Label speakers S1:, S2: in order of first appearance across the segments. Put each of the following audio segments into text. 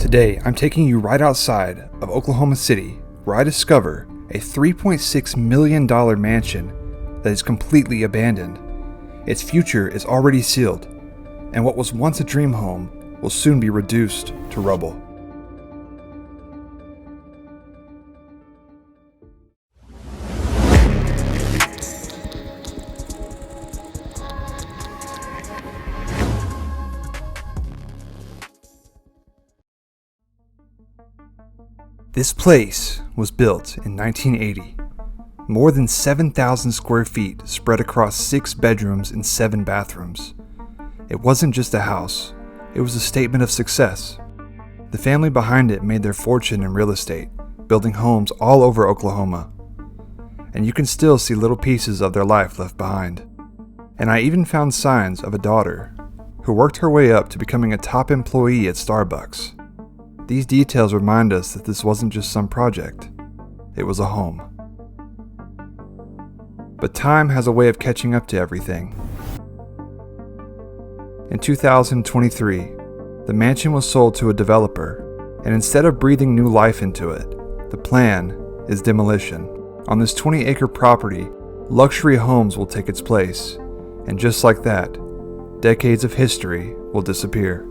S1: Today, I'm taking you right outside of Oklahoma City, where I discover a $3.6 million mansion that is completely abandoned. Its future is already sealed, and what was once a dream home will soon be reduced to rubble. This place was built in 1980. More than 7,000 square feet spread across 6 bedrooms and 7 bathrooms. It wasn't just a house, it was a statement of success. The family behind it made their fortune in real estate, building homes all over Oklahoma. And you can still see little pieces of their life left behind. And I even found signs of a daughter who worked her way up to becoming a top employee at Starbucks. These details remind us that this wasn't just some project, it was a home. But time has a way of catching up to everything. In 2023, the mansion was sold to a developer, and instead of breathing new life into it, the plan is demolition. On this 20-acre property, luxury homes will take its place, and just like that, decades of history will disappear.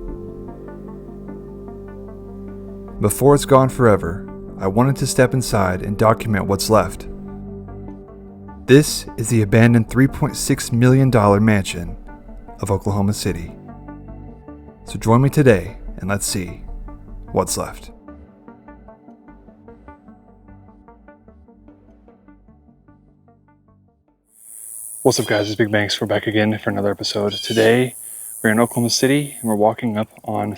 S1: Before it's gone forever, I wanted to step inside and document what's left. This is the abandoned $3.6 million mansion of Oklahoma City. So join me today and let's see what's left. What's up, guys? It's BigBankz. We're back again for another episode. Today, we're in Oklahoma City and we're walking up on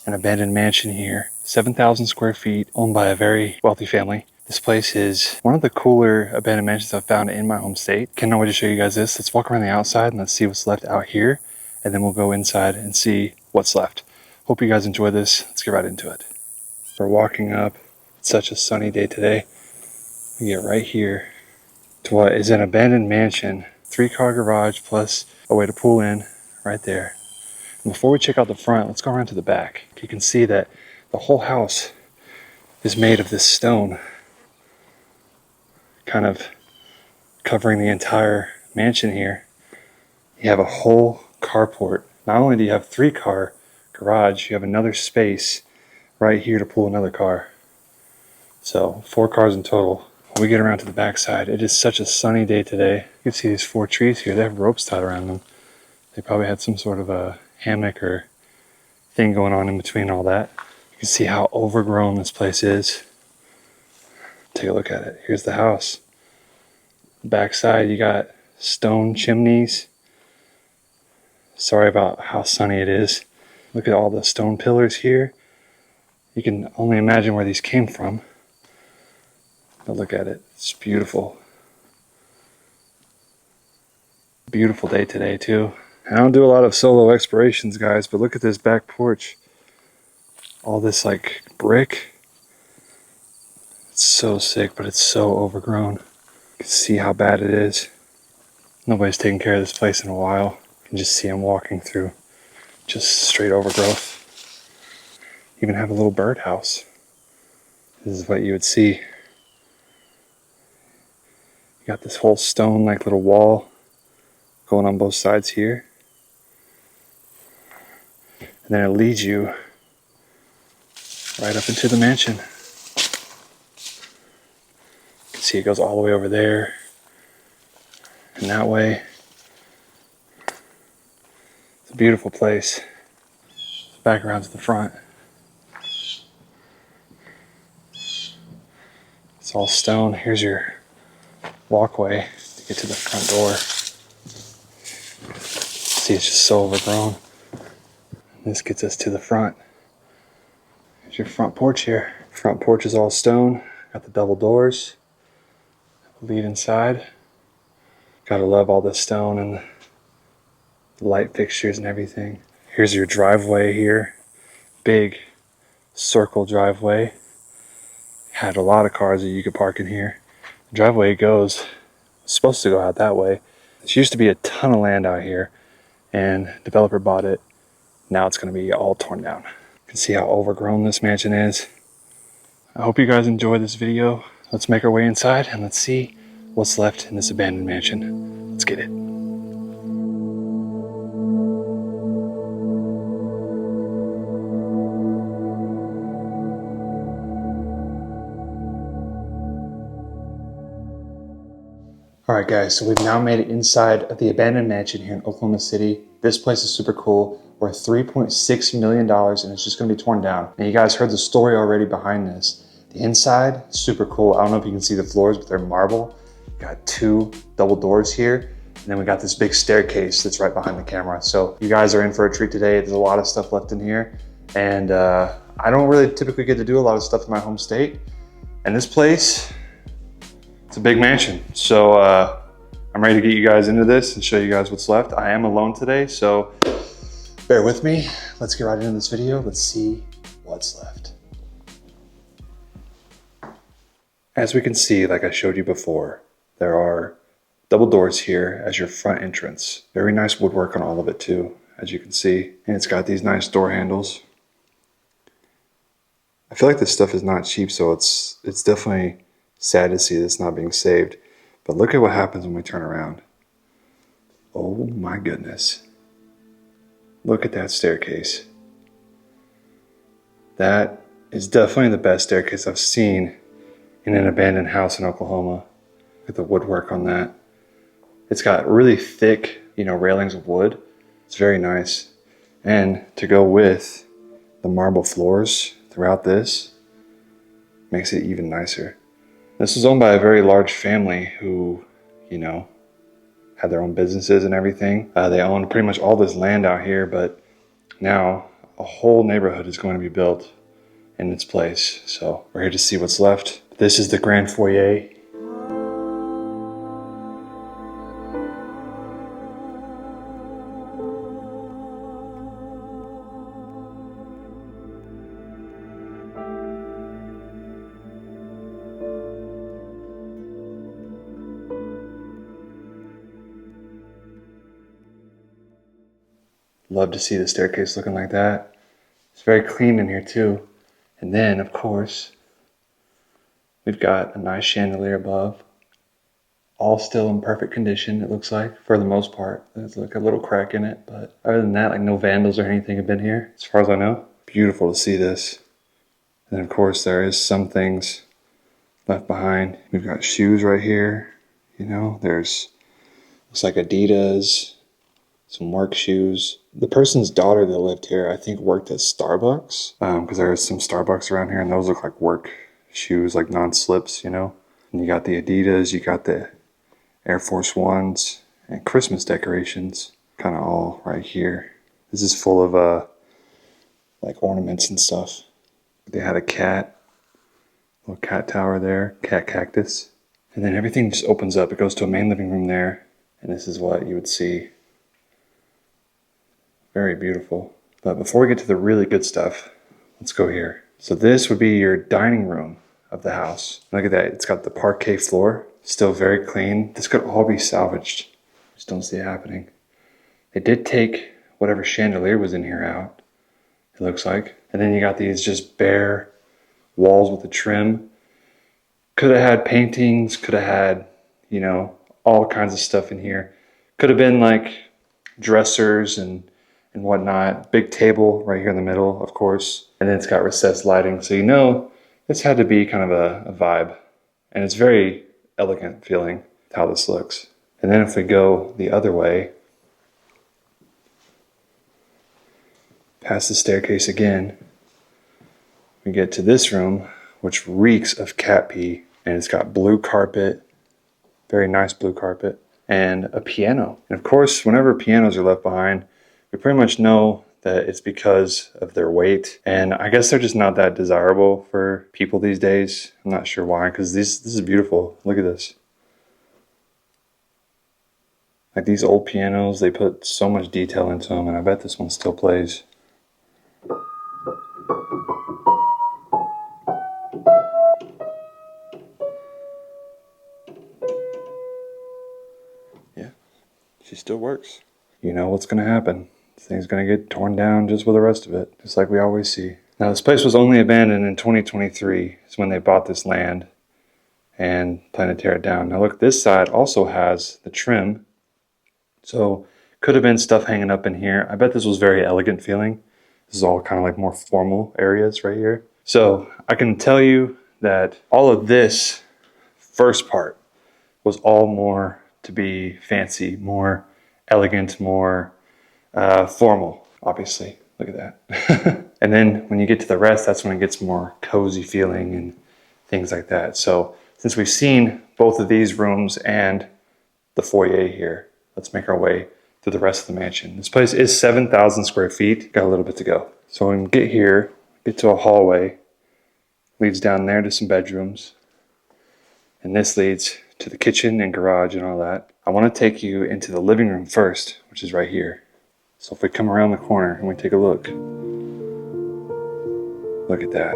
S1: an abandoned mansion here. 7,000 square feet, owned by a very wealthy family. This place is one of the cooler abandoned mansions I've found in my home state. Cannot wait to show you guys this. Let's walk around the outside and let's see what's left out here. And then we'll go inside and see what's left. Hope you guys enjoy this. Let's get right into it. We're walking up. It's such a sunny day today. We get right here to what is an abandoned mansion. 3-car garage plus a way to pull in right there. And before we check out the front, let's go around to the back. You can see that the whole house is made of this stone, kind of covering the entire mansion here. You have a whole carport. Not only do you have 3-car garage, you have another space right here to pull another car. So 4 cars in total. When we get around to the back side, it is such a sunny day today. You can see these 4 trees here. They have ropes tied around them. They probably had some sort of a hammock or thing going on in between all that. You can see how overgrown this place is. Take a look at it. Here's the house. Backside, you got stone chimneys. Sorry about how sunny it is. Look at all the stone pillars here. You can only imagine where these came from. But look at it. It's beautiful. Beautiful day today, too. I don't do a lot of solo explorations, guys, but look at this back porch. All this like brick. It's so sick, but it's so overgrown. You can see how bad it is. Nobody's taken care of this place in a while. You can just see them walking through just straight overgrowth. Even have a little birdhouse. This is what you would see. You got this whole stone like little wall going on both sides here. And then it leads you right up into the mansion. You can see it goes all the way over there and that way. It's a beautiful place. Back around to the front. It's all stone. Here's your walkway to get to the front door. See, it's just so overgrown. This gets us to the front. Here's your front porch here. Front porch is all stone. Got the double doors. Lead inside. Gotta love all this stone and the light fixtures and everything. Here's your driveway here. Big circle driveway. Had a lot of cars that you could park in here. The driveway goes, supposed to go out that way. There used to be a ton of land out here and developer bought it. Now it's going to be all torn down. You can see how overgrown this mansion is. I hope you guys enjoy this video. Let's make our way inside and let's see what's left in this abandoned mansion. Let's get it. Alright guys, so we've now made it inside of the abandoned mansion here in Oklahoma City. This place is super cool. Worth $3.6 million and it's just going to be torn down. Now you guys heard the story already behind this. The inside, super cool. I don't know if you can see the floors, but they're marble. Got 2 double doors here. And then we got this big staircase that's right behind the camera. So you guys are in for a treat today. There's a lot of stuff left in here. And I don't really typically get to do a lot of stuff in my home state. And this place, it's a big mansion. So I'm ready to get you guys into this and show you guys what's left. I am alone today, so bear with me. Let's get right into this video. Let's see what's left. As we can see, like I showed you before, there are double doors here as your front entrance. Very nice woodwork on all of it too, as you can see. And it's got these nice door handles. I feel like this stuff is not cheap, so it's definitely sad to see this not being saved. But look at what happens when we turn around. Oh my goodness. Look at that staircase. That is definitely the best staircase I've seen in an abandoned house in Oklahoma. Look at the woodwork on that. It's got really thick, railings of wood. It's very nice. And to go with the marble floors throughout this, makes it even nicer. This was owned by a very large family who, had their own businesses and everything. They owned pretty much all this land out here, but now a whole neighborhood is going to be built in its place. So we're here to see what's left. This is the grand foyer. Love to see the staircase looking like that. It's very clean in here too. And then, of course, we've got a nice chandelier above. All still in perfect condition, it looks like, for the most part. There's like a little crack in it, but other than that, like no vandals or anything have been here, as far as I know. Beautiful to see this. And of course, there is some things left behind. We've got shoes right here. There's, looks like Adidas, some work shoes. The person's daughter that lived here, I think, worked at Starbucks, because there is some Starbucks around here, and those look like work shoes, like non-slips, And you got the Adidas, you got the Air Force Ones, and Christmas decorations, kind of all right here. This is full of like ornaments and stuff. They had a cat, little cat tower there, cat cactus, and then everything just opens up. It goes to a main living room there, and this is what you would see. Very beautiful. But before we get to the really good stuff, let's go here. So this would be your dining room of the house. Look at that. It's got the parquet floor. Still very clean. This could all be salvaged. Just don't see it happening. They did take whatever chandelier was in here out, it looks like. And then you got these just bare walls with a trim. Could have had paintings. Could have had, all kinds of stuff in here. Could have been like dressers and whatnot. Big table right here in the middle, of course. And then it's got recessed lighting. So this had to be kind of a vibe. And it's very elegant feeling how this looks. And then if we go the other way, past the staircase again, we get to this room, which reeks of cat pee. And it's got blue carpet, very nice blue carpet, and a piano. And of course, whenever pianos are left behind, we pretty much know that it's because of their weight. And I guess they're just not that desirable for people these days. I'm not sure why, because this is beautiful. Look at this. Like these old pianos, they put so much detail into them, and I bet this one still plays. Yeah, she still works. You know what's gonna happen. This thing's gonna get torn down just with the rest of it, just like we always see. Now this place was only abandoned in 2023. Is when they bought this land and plan to tear it down. Now look, this side also has the trim. So could have been stuff hanging up in here. I bet this was very elegant feeling. This is all kind of like more formal areas right here. So I can tell you that all of this first part was all more to be fancy, more elegant, more formal, obviously. Look at that. And then when you get to the rest, that's when it gets more cozy feeling and things like that. So since we've seen both of these rooms and the foyer here, let's make our way through the rest of the mansion. This place is 7,000 square feet. Got a little bit to go. So when we get here, get to a hallway, leads down there to some bedrooms. And this leads to the kitchen and garage and all that. I want to take you into the living room first, which is right here. So if we come around the corner and we take a look, look at that.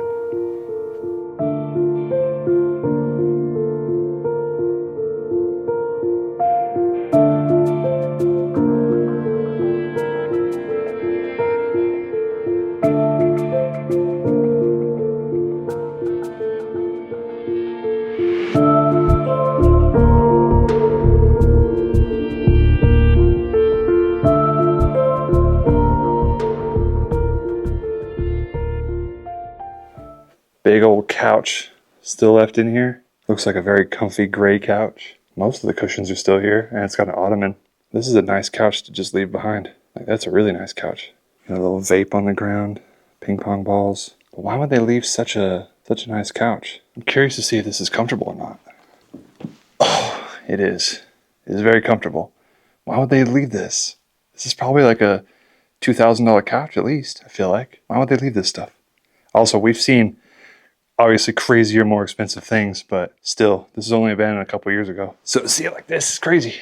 S1: Big old couch still left in here. Looks like a very comfy gray couch. Most of the cushions are still here, and it's got an ottoman. This is a nice couch to just leave behind. Like, that's a really nice couch. Got a little vape on the ground, ping pong balls. But why would they leave such a nice couch? I'm curious to see if this is comfortable or not. Oh, it is. It is very comfortable. Why would they leave this? This is probably like a $2,000 couch at least, I feel like. Why would they leave this stuff? Also, we've seen obviously crazier, more expensive things, but still, this is only abandoned a couple years ago. So to see it like this is crazy.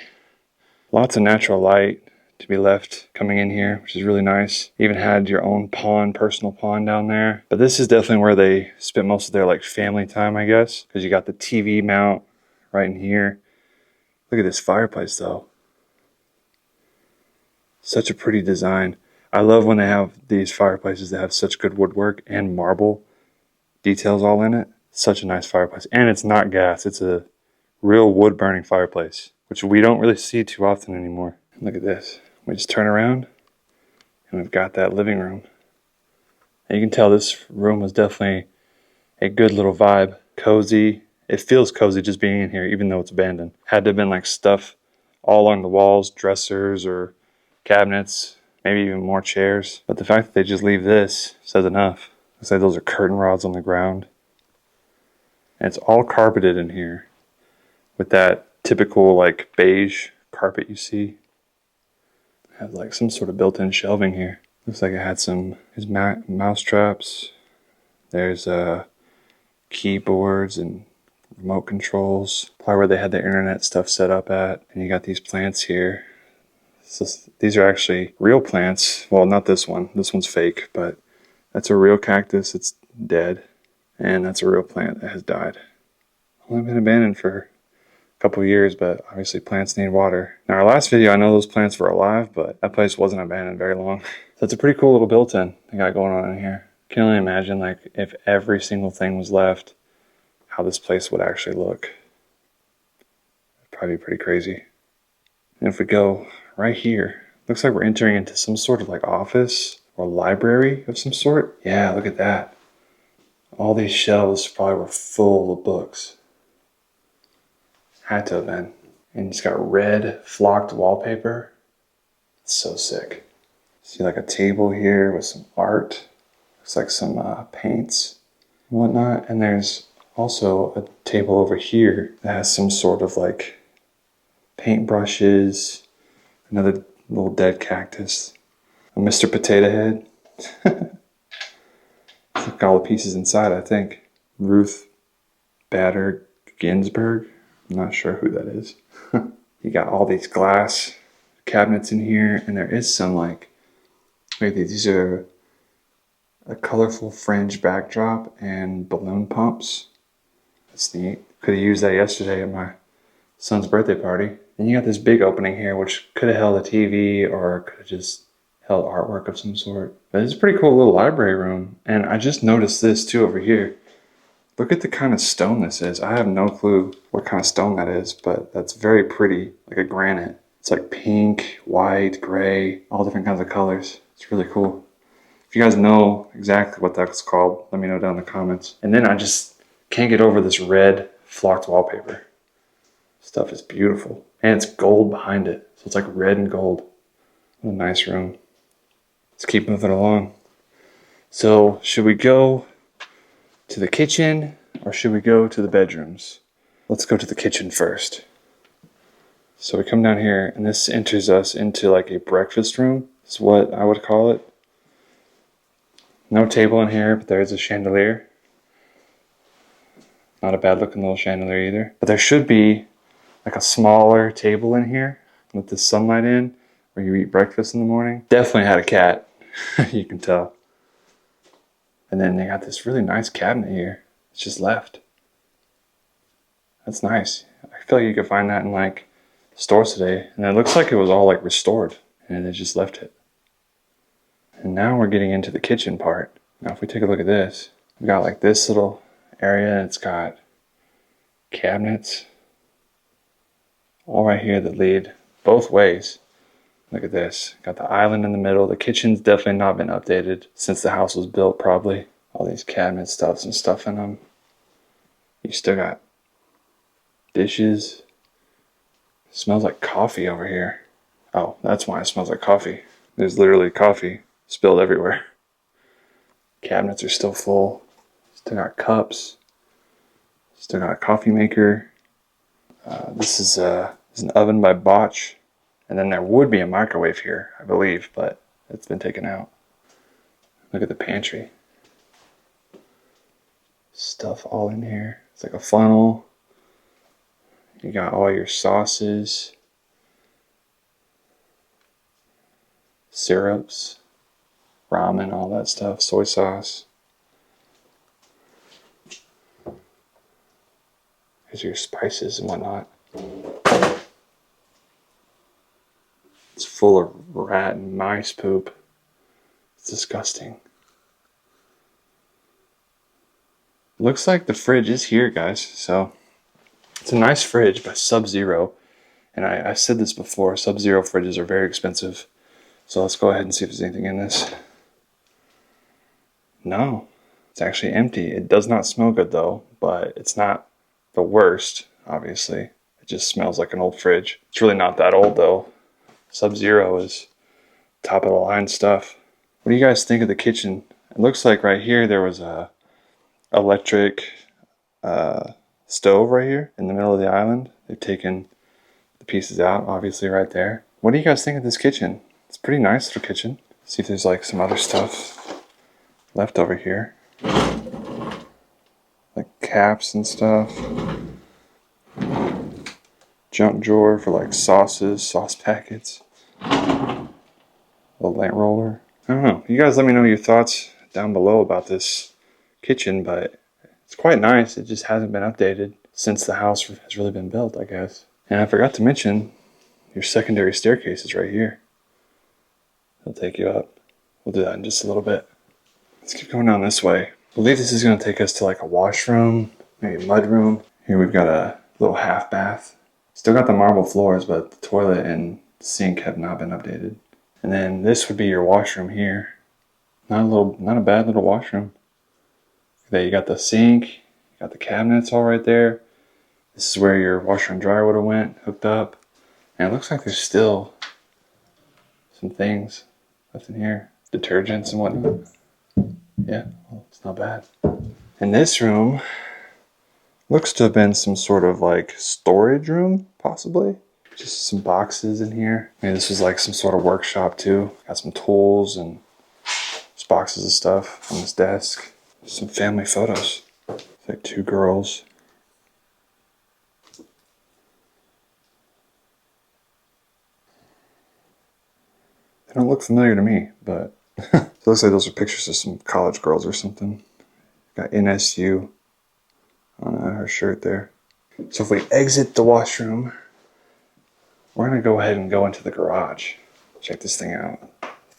S1: Lots of natural light to be left coming in here, which is really nice. Even had your own pond, personal pond down there. But this is definitely where they spent most of their like family time, I guess, because you got the TV mount right in here. Look at this fireplace though. Such a pretty design. I love when they have these fireplaces that have such good woodwork and marble details all in it. Such a nice fireplace. And it's not gas. It's a real wood burning fireplace, which we don't really see too often anymore. Look at this. We just turn around and we've got that living room. And you can tell this room was definitely a good little vibe. Cozy. It feels cozy just being in here, even though it's abandoned. Had to have been like stuff all along the walls, dressers or cabinets, maybe even more chairs. But the fact that they just leave this says enough. Looks like those are curtain rods on the ground. And it's all carpeted in here with that typical like beige carpet you see. It has like some sort of built-in shelving here. Looks like it had some mouse traps. There's keyboards and remote controls. Probably where they had the internet stuff set up at. And you got these plants here. So these are actually real plants. Well, not this one. This one's fake, but that's a real cactus. It's dead. And that's a real plant that has died. Only been abandoned for a couple of years, but obviously plants need water. Now our last video, I know those plants were alive, but that place wasn't abandoned very long. So it's a pretty cool little built-in they got going on in here. Can only imagine like if every single thing was left, how this place would actually look. It'd probably be pretty crazy. And if we go right here, looks like we're entering into some sort of like office or library of some sort. Yeah, look at that. All these shelves probably were full of books. Had to have been. And it's got red flocked wallpaper. It's so sick. See like a table here with some art. Looks like some paints and whatnot. And there's also a table over here that has some sort of like paintbrushes, another little dead cactus, a Mr. Potato Head. Got all the pieces inside, I think. Ruth Bader Ginsburg. I'm not sure who that is. You got all these glass cabinets in here, and there is some like, wait, these are a colorful fringe backdrop and balloon pumps. That's neat. Could have used that yesterday at my son's birthday party. And you got this big opening here, which could have held a TV or could have just held artwork of some sort. But it's a pretty cool little library room. And I just noticed this too over here. Look at the kind of stone this is. I have no clue what kind of stone that is, but that's very pretty, like a granite. It's like pink, white, gray, all different kinds of colors. It's really cool. If you guys know exactly what that's called, let me know down in the comments. And then I just can't get over this red flocked wallpaper. Stuff is beautiful. And it's gold behind it. So it's like red and gold. What a nice room. Let's keep moving along. So should we go to the kitchen or should we go to the bedrooms? Let's go to the kitchen first. So we come down here and this enters us into like a breakfast room. Is what I would call it. No table in here, but there's a chandelier. Not a bad looking little chandelier either. But there should be like a smaller table in here with the sunlight in where you eat breakfast in the morning. Definitely had a cat, you can tell. And then they got this really nice cabinet here. It's just left. That's nice. I feel like you could find that in like stores today. And it looks like it was all like restored and they just left it. And now we're getting into the kitchen part. Now if we take a look at this, we got like this little area. It's got cabinets all right here that lead both ways. Look at this. Got the island in the middle. The kitchen's definitely not been updated since the house was built probably. All these cabinet stuffs and stuff in them. You still got dishes. Smells like coffee over here. Oh, that's why it smells like coffee. There's literally coffee spilled everywhere. Cabinets are still full. Still got cups. Still got a coffee maker. This is an oven by Botch. And then there would be a microwave here, I believe, but it's been taken out. Look at the pantry. Stuff all in here. It's like a funnel. You got all your sauces. Syrups. Ramen, all that stuff. Soy sauce. Here's your spices and whatnot. It's full of rat and mice poop. It's disgusting. Looks like the fridge is here, guys. So it's a nice fridge by Sub-Zero. And I said this before, Sub-Zero fridges are very expensive. So let's go ahead and see if there's anything in this. No, it's actually empty. It does not smell good though, but it's not the worst, obviously. It just smells like an old fridge. It's really not that old though. Sub-Zero is top of the line stuff. What do you guys think of the kitchen? It looks like right here there was a electric stove right here in the middle of the island. They've taken the pieces out, obviously right there. What do you guys think of this kitchen? It's a pretty nice little kitchen. See if there's like some other stuff left over here. Like caps and stuff. Junk drawer for like sauces, sauce packets. A lint roller. I don't know. You guys let me know your thoughts down below about this kitchen, but it's quite nice. It just hasn't been updated since the house has really been built, I guess. And I forgot to mention your secondary staircase is right here. It'll take you up. We'll do that in just a little bit. Let's keep going down this way. I believe this is going to take us to like a washroom, maybe a mudroom. Here we've got a little half bath. Still got the marble floors, but the toilet and sink have not been updated. And then this would be your washroom here. Not a bad little washroom. There you got the sink, you got the cabinets all right there. This is where your washer and dryer would have went, hooked up. And it looks like there's still some things left in here. Detergents and whatnot. Yeah, well, it's not bad. And this room looks to have been some sort of like storage room, possibly. Just some boxes in here. Maybe this was like some sort of workshop too. Got some tools and just boxes of stuff on this desk. Some family photos. It's like two girls. They don't look familiar to me, but it looks like those are pictures of some college girls or something. Got NSU on her shirt there. So if we exit the washroom, we're gonna go ahead and go into the garage. Check this thing out.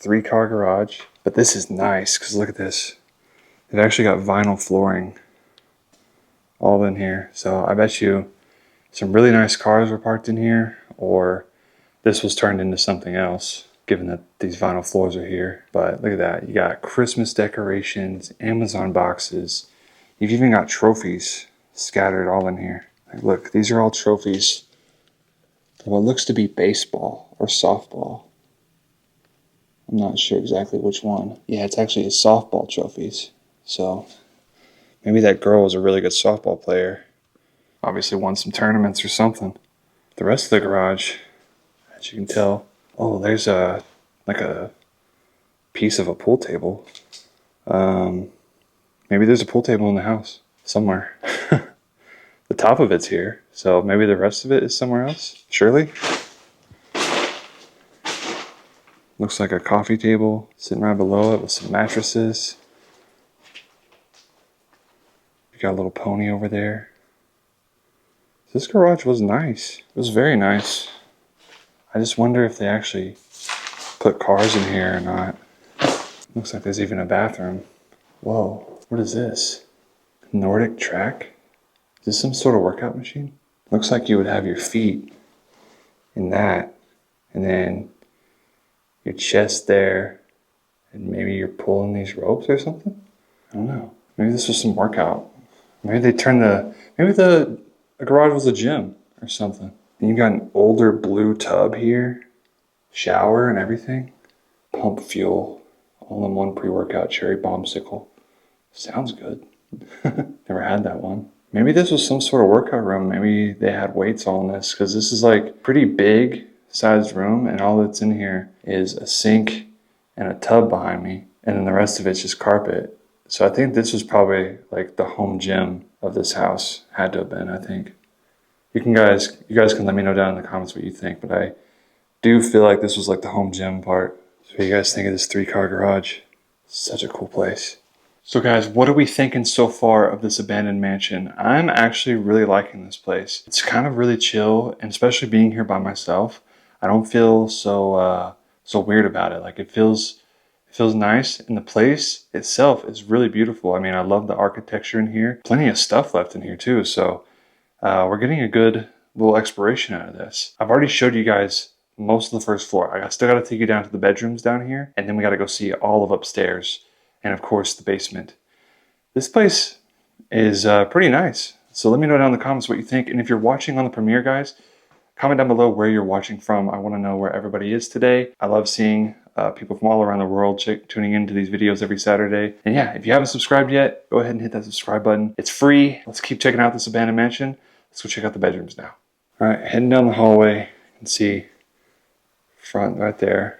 S1: 3-car garage. But this is nice because look at this. They've actually got vinyl flooring all in here. So I bet you some really nice cars were parked in here, or this was turned into something else, given that these vinyl floors are here. But look at that. You got Christmas decorations, Amazon boxes. You've even got trophies scattered all in here. Like, look, these are all trophies for what looks to be baseball or softball. I'm not sure exactly which one. Yeah, it's actually softball trophies. So maybe that girl was a really good softball player. Obviously won some tournaments or something. The rest of the garage, as you can tell, oh, there's like a piece of a pool table. Maybe there's a pool table in the house somewhere. The top of it's here, so maybe the rest of it is somewhere else. Surely. Looks like a coffee table sitting right below it with some mattresses. You got a little pony over there. This garage was nice. It was very nice. I just wonder if they actually put cars in here or not. Looks like there's even a bathroom. Whoa, what is this? Nordic track? Is this some sort of workout machine? Looks like you would have your feet in that, and then your chest there, and maybe you're pulling these ropes or something? I don't know. Maybe this was some workout. Maybe they turned maybe the garage was a gym or something. And you got an older blue tub here, shower and everything. Pump fuel, all-in-one pre-workout cherry bombsicle. Sounds good. Never had that one. Maybe this was some sort of workout room. Maybe they had weights all in this, because this is like pretty big sized room, and all that's in here is a sink and a tub behind me, and then the rest of it's just carpet. So I think this was probably like the home gym of this house. Had to have been, I think. You guys can let me know down in the comments what you think, but I do feel like this was like the home gym part. So what do you guys think of this 3-car garage? Such a cool place. So guys, what are we thinking so far of this abandoned mansion? I'm actually really liking this place. It's kind of really chill, and especially being here by myself, I don't feel so weird about it. Like it feels nice, and the place itself is really beautiful. I mean, I love the architecture in here. Plenty of stuff left in here too, so we're getting a good little exploration out of this. I've already showed you guys most of the first floor. I still got to take you down to the bedrooms down here, and then we got to go see all of upstairs. And of course, the basement. This place is pretty nice. So let me know down in the comments what you think. And if you're watching on the premiere, guys, comment down below where you're watching from. I want to know where everybody is today. I love seeing people from all around the world tuning into these videos every Saturday. And yeah, if you haven't subscribed yet, go ahead and hit that subscribe button. It's free. Let's keep checking out this abandoned mansion. Let's go check out the bedrooms now. All right, heading down the hallway and see front right there.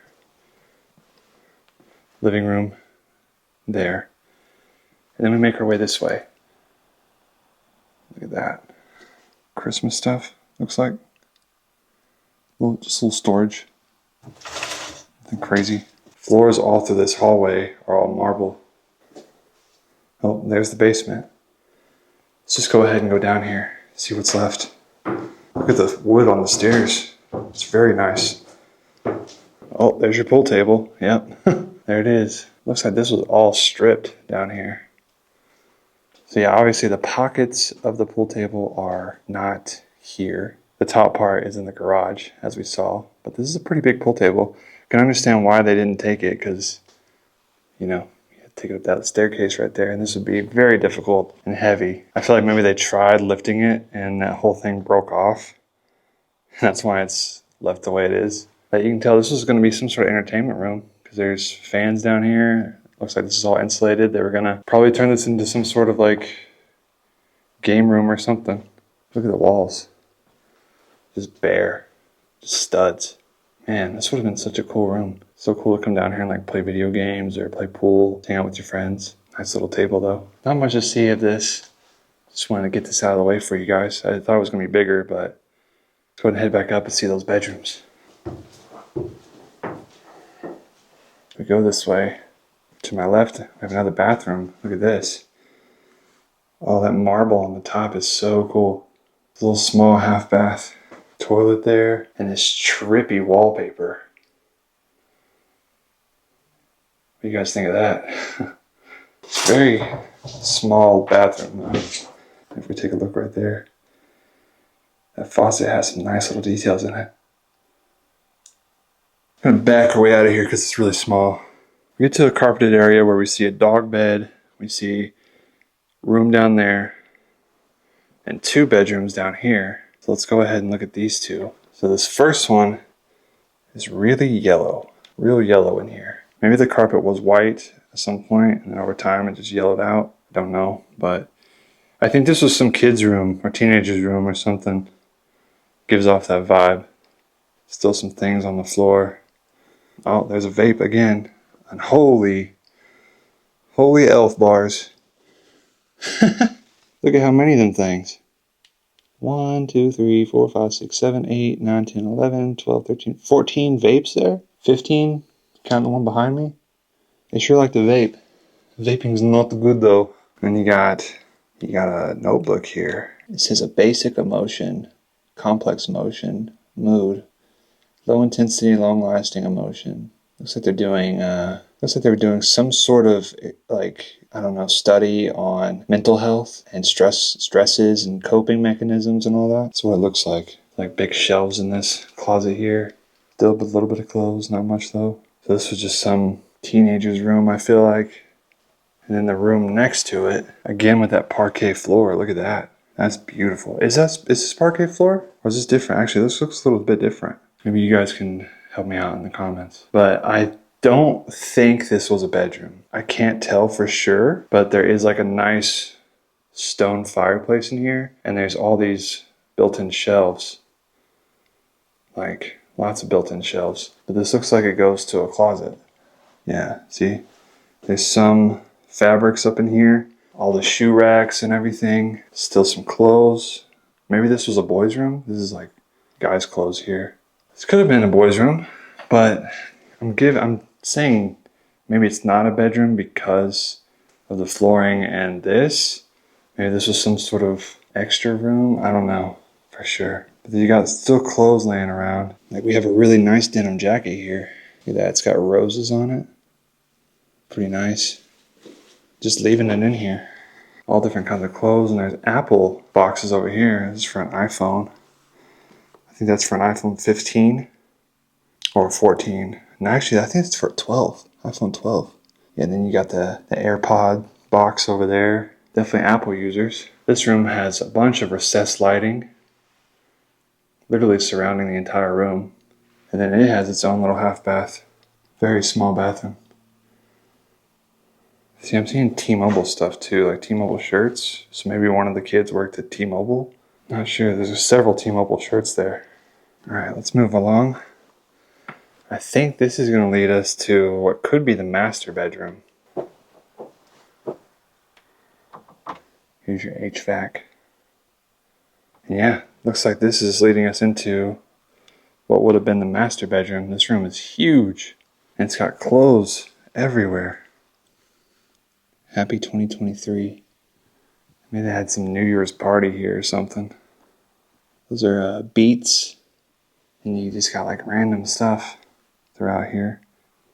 S1: Living room there. And then we make our way this way. Look at that. Christmas stuff, looks like. Just a little storage. Nothing crazy. Floors all through this hallway are all marble. Oh, there's the basement. Let's just go ahead and go down here, see what's left. Look at the wood on the stairs. It's very nice. Oh, there's your pool table. Yep. There it is. Looks like this was all stripped down here. So yeah, obviously the pockets of the pool table are not here. The top part is in the garage, as we saw. But this is a pretty big pool table. Can understand why they didn't take it, because, you know, you have to take it up that staircase right there, and this would be very difficult and heavy. I feel like maybe they tried lifting it, and that whole thing broke off. That's why it's left the way it is. But you can tell this is going to be some sort of entertainment room, because there's fans down here. Looks like this is all insulated. They were going to probably turn this into some sort of like game room or something. Look at the walls. Just bare. Just studs. Man, this would have been such a cool room. So cool to come down here and like play video games or play pool, hang out with your friends. Nice little table though. Not much to see of this. Just wanted to get this out of the way for you guys. I thought it was going to be bigger, but let's go ahead and head back up and see those bedrooms. We go this way. To my left, I have another bathroom. Look at this. Oh, that marble on the top is so cool. This little small half bath. Toilet there. And this trippy wallpaper. do you guys think of that? It's a very small bathroom though. If we take a look right there, that faucet has some nice little details in it. I'm gonna back our way out of here because it's really small. We get to a carpeted area where we see a dog bed, we see room down there, and 2 bedrooms down here. So let's go ahead and look at these 2. So this first one is really yellow, real yellow in here. Maybe the carpet was white at some point and then over time it just yellowed out. I don't know, but I think this was some kid's room or teenager's room or something. Gives off that vibe. Still some things on the floor. Oh, there's a vape again. And holy elf bars. Look at how many of them things. 1, 2, 3, 4, 5, 6, 7, 8, 9, 10, 11, 12, 13, 14 vapes there. 15, count the one behind me. They sure like to vape. Vaping's not good though. And you got a notebook here. It says a basic emotion, complex emotion, mood, low intensity, long lasting emotion. Looks like they're doing they were doing some sort of I don't know, study on mental health and stresses and coping mechanisms and all that. That's what it looks like. Like big shelves in this closet here. Still with a little bit of clothes, not much though. So this was just some teenager's room, I feel like. And then the room next to it, again with that parquet floor. Look at that. That's beautiful. Is this parquet floor? Or is this different? Actually, this looks a little bit different. Maybe you guys can help me out in the comments. But I don't think this was a bedroom. I can't tell for sure, but there is like a nice stone fireplace in here. And there's all these built-in shelves. Like lots of built-in shelves. But this looks like it goes to a closet. Yeah, see? There's some fabrics up in here. All the shoe racks and everything. Still some clothes. Maybe this was a boys' room. This is like guys' clothes here. This could have been a boys' room, but I'm saying maybe it's not a bedroom because of the flooring and this. Maybe this was some sort of extra room. I don't know for sure. But you got still clothes laying around. Like we have a really nice denim jacket here. Look at that. It's got roses on it. Pretty nice. Just leaving it in here. All different kinds of clothes, and there's Apple boxes over here. This is for an iPhone. I think that's for an iPhone 15 or 14. And actually, I think it's for 12. iPhone 12. Yeah, and then you got the AirPod box over there. Definitely Apple users. This room has a bunch of recessed lighting, literally surrounding the entire room. And then it has its own little half bath. Very small bathroom. See, I'm seeing T-Mobile stuff too, like T-Mobile shirts. So maybe one of the kids worked at T-Mobile. Not sure. There's several T-Mobile shirts there. All right, let's move along. I think this is going to lead us to what could be the master bedroom. Here's your HVAC. And yeah, looks like this is leading us into what would have been the master bedroom. This room is huge. And it's got clothes everywhere. Happy 2023. Maybe they had some New Year's party here or something. Those are Beats. And you just got like random stuff throughout here.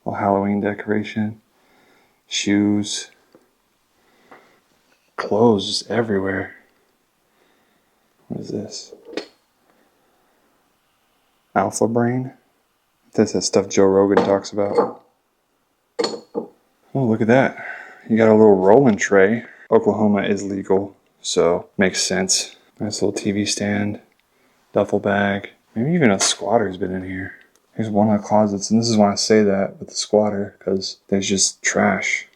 S1: A little Halloween decoration. Shoes. Clothes just everywhere. What is this? Alpha Brain? That's that stuff Joe Rogan talks about. Oh, look at that. You got a little rolling tray. Oklahoma is legal, so makes sense. Nice little TV stand, duffel bag. Maybe even a squatter's been in here. Here's one of the closets, and this is why I say that with the squatter, because there's just trash,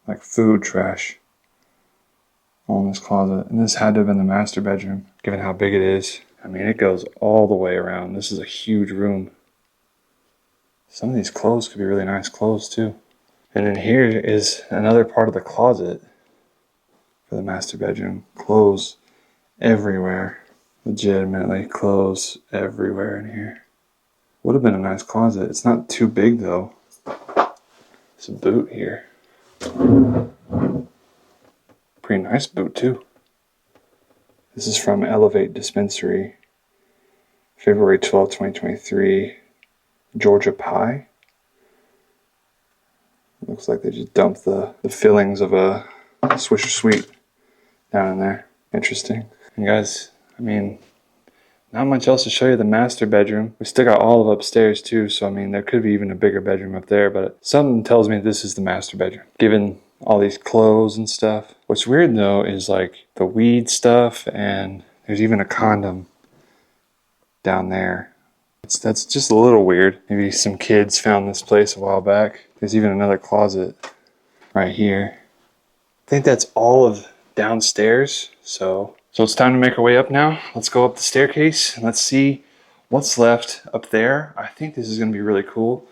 S1: like food trash, all in this closet. And this had to have been the master bedroom, given how big it is. I mean, it goes all the way around. This is a huge room. Some of these clothes could be really nice clothes, too. And then here is another part of the closet for the master bedroom. Clothes everywhere. Legitimately clothes everywhere in here. Would have been a nice closet. It's not too big though. There's a boot here. Pretty nice boot too. This is from Elevate Dispensary. February 12, 2023. Georgia Pie. Looks like they just dumped the fillings of a Swisher Sweet down in there. Interesting. And guys, I mean, not much else to show you the master bedroom. We still got all of upstairs too, so I mean, there could be even a bigger bedroom up there, but something tells me this is the master bedroom, given all these clothes and stuff. What's weird though is like the weed stuff, and there's even a condom down there. That's just a little weird. Maybe some kids found this place a while back. There's even another closet right here. I think that's all of downstairs. So it's time to make our way up now. Let's go up the staircase and let's see what's left up there. I think this is going to be really cool.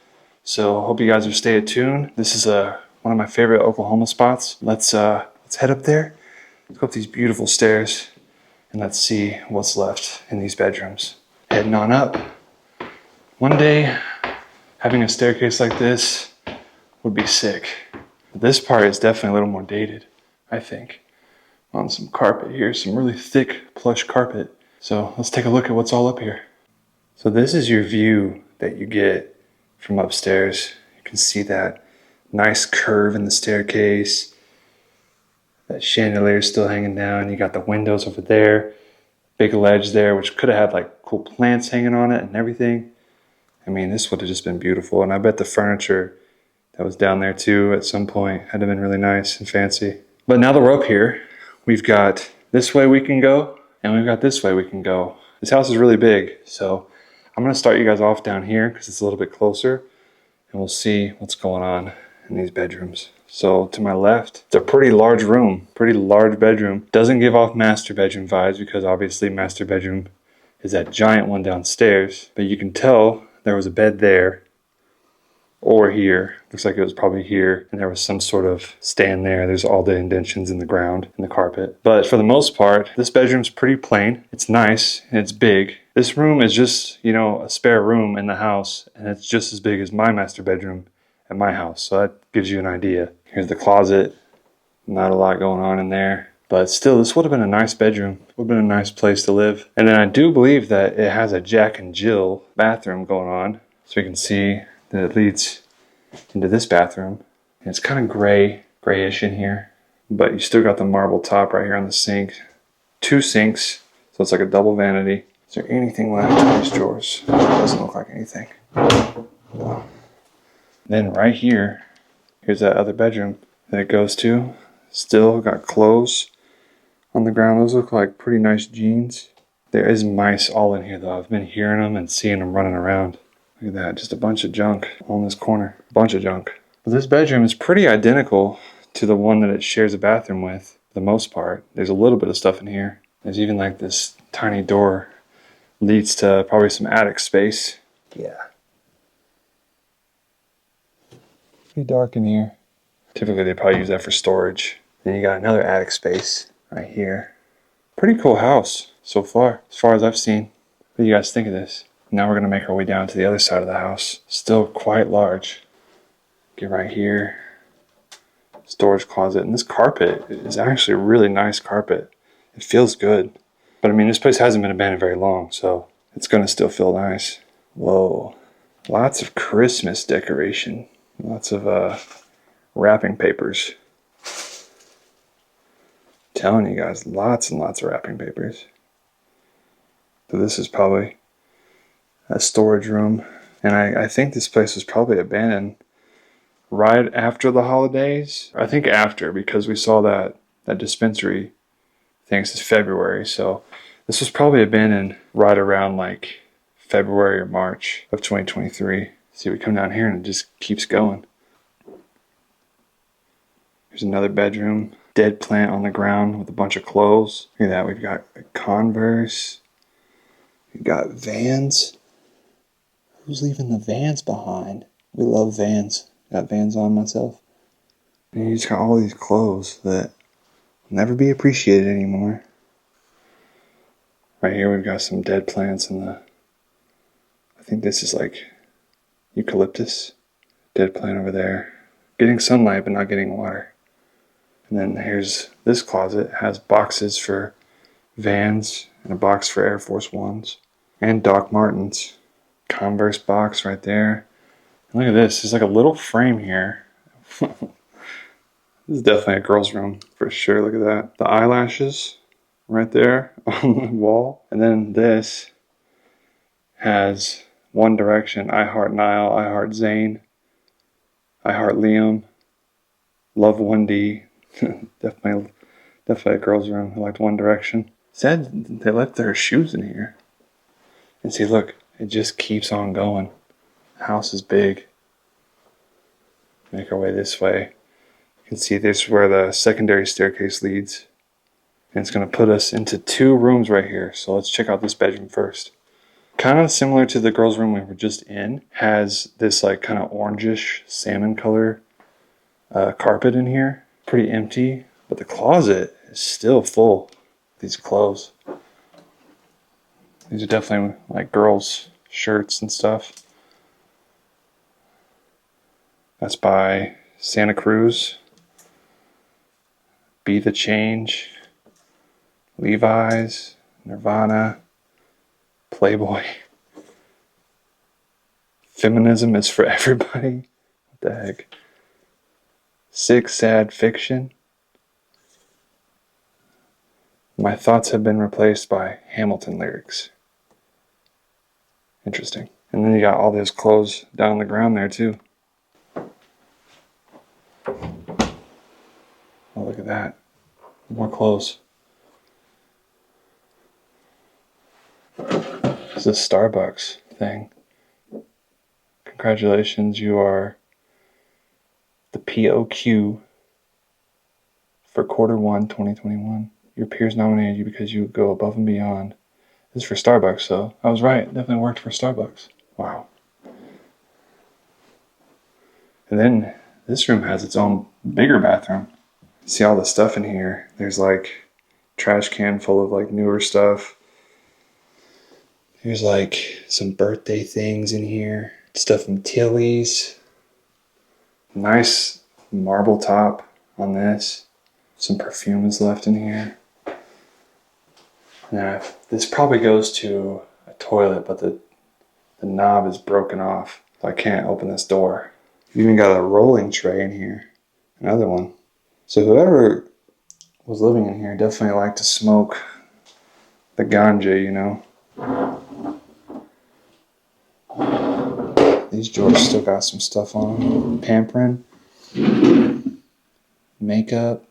S1: So hope you guys will stay tuned. This is one of my favorite Oklahoma spots. Let's head up there. Let's go up these beautiful stairs and let's see what's left in these bedrooms. Heading on up. One day, having a staircase like this would be sick. This part is definitely a little more dated, I think. On some carpet here, some really thick plush carpet. So let's take a look at what's all up here. So this is your view that you get from upstairs. You can see that nice curve in the staircase. That chandelier is still hanging down. You got the windows over there. Big ledge there, which could have had like cool plants hanging on it and everything. I mean, this would have just been beautiful. And I bet the furniture that was down there too at some point had to have been really nice and fancy. But now that we're up here, we've got this way we can go, and we've got this way we can go. This house is really big, so I'm gonna start you guys off down here because it's a little bit closer, and we'll see what's going on in these bedrooms. So to my left, it's a pretty large room, pretty large bedroom. Doesn't give off master bedroom vibes because obviously master bedroom is that giant one downstairs, but you can tell there was a bed there or here. Looks like it was probably here, and there was some sort of stand there. There's all the indentions in the ground and the carpet. But for the most part, this bedroom's pretty plain. It's nice and it's big. This room is just, you know, a spare room in the house, and it's just as big as my master bedroom at my house. So that gives you an idea. Here's the closet. Not a lot going on in there. But still, this would have been a nice bedroom. Would have been a nice place to live. And then I do believe that it has a Jack and Jill bathroom going on. So you can see that it leads into this bathroom. And it's kind of grayish in here. But you still got the marble top right here on the sink. 2 sinks, so it's like a double vanity. Is there anything left in these drawers? It doesn't look like anything. No. Then right here, here's that other bedroom that it goes to. Still got clothes on the ground. Those look like pretty nice jeans. There is mice all in here though. I've been hearing them and seeing them running around. Look at that, just a bunch of junk on this corner. A bunch of junk. But this bedroom is pretty identical to the one that it shares a bathroom with, for the most part. There's a little bit of stuff in here. There's even like this tiny door leads to probably some attic space. Yeah. Pretty dark in here. Typically they probably use that for storage. Then you got another attic space right here. Pretty cool house so far as I've seen. What do you guys think of this? Now we're gonna make our way down to the other side of the house. Still quite large. Get right here. Storage closet. And this carpet is actually a really nice carpet. It feels good. But I mean, this place hasn't been abandoned very long, so it's gonna still feel nice. Whoa. Lots of Christmas decoration. Lots of wrapping papers. Telling you guys, lots and lots of wrapping papers. So this is probably a storage room. And I think this place was probably abandoned right after the holidays. I think after, because we saw that dispensary, I think it's February. So this was probably abandoned right around like February or March of 2023. See, we come down here and it just keeps going. Here's another bedroom. Dead plant on the ground with a bunch of clothes. Look at that. We've got a Converse. We've got Vans. Who's leaving the Vans behind? We love Vans. Got Vans on myself. And you just got all these clothes that will never be appreciated anymore. Right here we've got some dead plants in the... I think this is like eucalyptus. Dead plant over there. Getting sunlight but not getting water. And then here's this closet. It has boxes for Vans and a box for Air Force Ones and Doc Martens. Converse box right there. And look at this. There's like a little frame here This is definitely a girl's room for sure. Look at that. The eyelashes right there on the wall. And then this has One Direction, I Heart Nile, I Heart Zayn, I Heart Liam, Love 1D. Definitely a girl's room. I liked One Direction. Sad they left their shoes in here. And see, look, it just keeps on going. The house is big. Make our way this way. You can see this is where the secondary staircase leads. And it's going to put us into 2 rooms right here. So let's check out this bedroom first. Kind of similar to the girls' room we were just in. Has this like kind of orangish salmon color carpet in here. Pretty empty. But the closet is still full of these clothes. These are definitely like girls' shirts and stuff. That's by Santa Cruz. Be the Change. Levi's. Nirvana. Playboy. Feminism is for everybody. What the heck? Sick Sad Fiction. My thoughts have been replaced by Hamilton lyrics. Interesting. And then you got all those clothes down on the ground there too. Oh, look at that. More clothes. It's a Starbucks thing. Congratulations, you are the POQ for Q1 2021. Your peers nominated you because you go above and beyond. This is for Starbucks, so I was right. It definitely worked for Starbucks. Wow. And then this room has its own bigger bathroom. See all the stuff in here. There's like trash can full of like newer stuff. There's like some birthday things in here. Stuff from Tilly's. Nice marble top on this. Some perfume is left in here. Now, this probably goes to a toilet, but the knob is broken off. So I can't open this door. You've even got a rolling tray in here. Another one. So whoever was living in here definitely liked to smoke the ganja, you know. These drawers still got some stuff on them. Pampering. Makeup.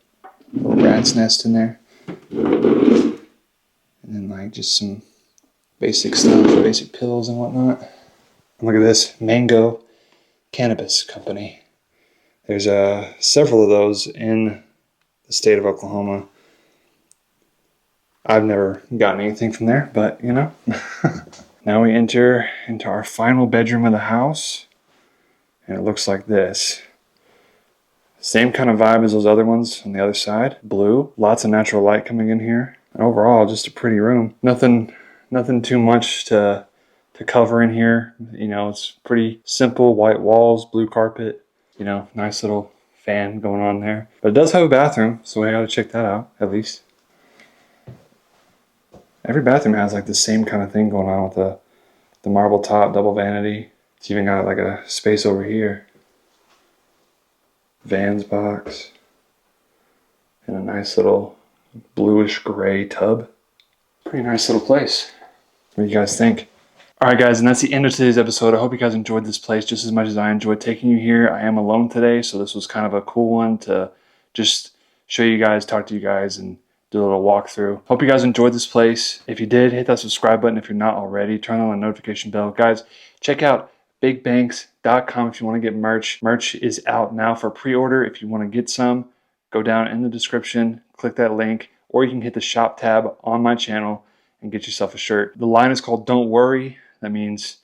S1: Little rat's nest in there. And then like just some basic stuff, basic pills and whatnot. And look at this, Mango Cannabis Company. There's several of those in the state of Oklahoma. I've never gotten anything from there, but you know. Now we enter into our final bedroom of the house. And it looks like this. Same kind of vibe as those other ones on the other side. Blue, lots of natural light coming in here. And overall, just a pretty room. Nothing too much to cover in here. You know, it's pretty simple, white walls, blue carpet. You know, nice little fan going on there. But it does have a bathroom, so we gotta check that out, at least. Every bathroom has like the same kind of thing going on with the marble top, double vanity. It's even got like a space over here. Vans box. And a nice little bluish gray tub. Pretty nice little place. What do you guys think? Alright guys, and that's the end of today's episode. I hope you guys enjoyed this place just as much as I enjoyed taking you here. I am alone today, so this was kind of a cool one to just show you guys, talk to you guys, and do a little walkthrough. Hope you guys enjoyed this place. If you did, hit that subscribe button if you're not already. Turn on the notification bell. Guys, check out BigBankz.com if you want to get merch. Merch is out now for pre-order. If you want to get some, go down in the description, click that link, or you can hit the shop tab on my channel and get yourself a shirt. The line is called Don't Worry. That means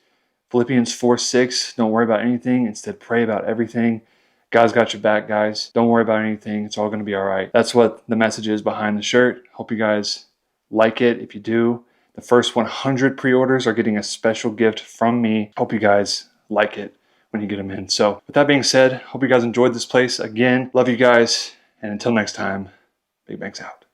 S1: Philippians 4:6. Don't worry about anything. Instead, pray about everything. God's got your back, guys. Don't worry about anything. It's all going to be all right. That's what the message is behind the shirt. Hope you guys like it. If you do, the first 100 pre-orders are getting a special gift from me. Hope you guys like it when you get them in. So with that being said, hope you guys enjoyed this place. Again, love you guys. And until next time, BigBankz out.